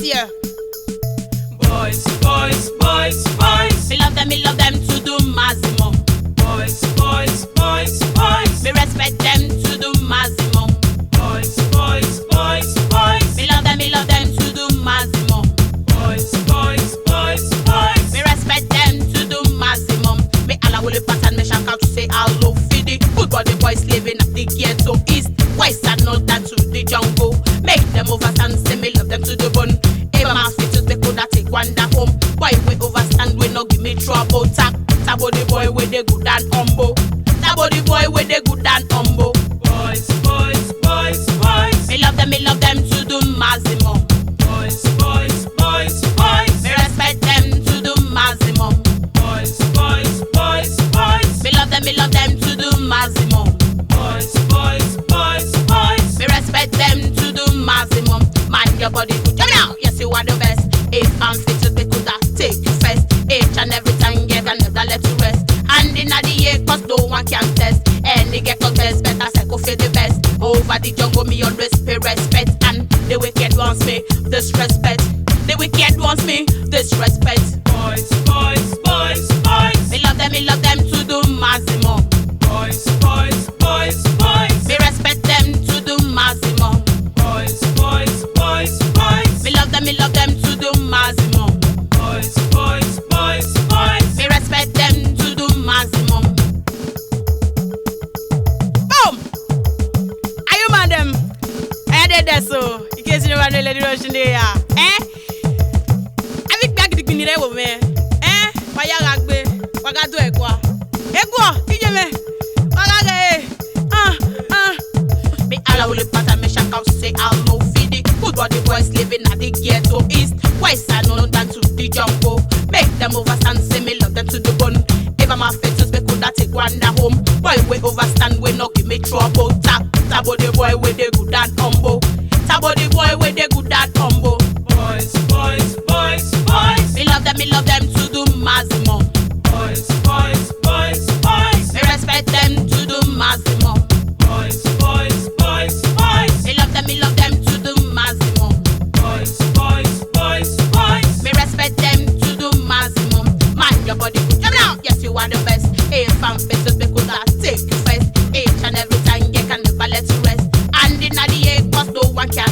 yeah. Boys, boys, boys, boys. Me love them to the maximum. Boys, boys, boys, boys. Me respect them to the maximum. Boys, boys, boys, boys. Me love them to the maximum. Boys, boys, boys, boys. Me respect them to the maximum. Me all will pattern me shout out to say how low fiddy. Good body boys living at the ghetto east, west and north and to the jungle. Make them overstand, say me love them to the bone. Even my features they coulda take one that home. Boy we overstand, we no give me trouble. Tap body boy with the good and humble. Tap body boy with the good and humble. Boys, boys, boys, boys. Me love them to the maximum. Boys, boys, boys, boys. Me respect them to the maximum. Boys, boys, boys, boys. Me love them to the maximum. Boys, boys, boys, boys. Me respect them to the maximum. Mind your body good. Come now, yes you are the best. If I'm fit to be good, I take you first. Each and every time, yeah, I never let you rest. And in the year, cause no one can test. Any get cause best, better cycle for the best. Over the jungle, me always pay respect. And the wicked wants me disrespect. The wicked wants me disrespect. Boys, boys, boys, boys. Me love them to the maximum. Boys, boys, boys, boys. Me respect them to the maximum. Boys, boys, boys, boys. Me love them to the maximum. Boys, boys, boys, boys. Me respect them to the maximum. Boom! Are you madam? I did that so. In case you never know the Erosion there. I think back the Benin there with me. Fire ragbe. Waga do ekwa. Ekwa, ije me. Waga ge. Me all will pattern me shout out say I'll no fiddy. Good body boys living at the ghetto east, west and north and to the jungle. Make them overstand, say me love them to the bone. Even my features me coulda take one that home. Boy we overstand, we no give me trouble. Tap body boy with the good and humble. Tap body boy with the good and humble. Boys, boys, boys, boys. Me love them to the maximum. Boys, boys, boys, boys. Me respect them to the maximum. Boys, boys, boys, boys. Me love them to the maximum. Boys, boys, boys, boys. Me respect them to the maximum. Mind your body good. Come now, yes you are the best. If I'm fit to be good, I'll take you first. Each and every time, you can never let you rest. And in the year, cause no one can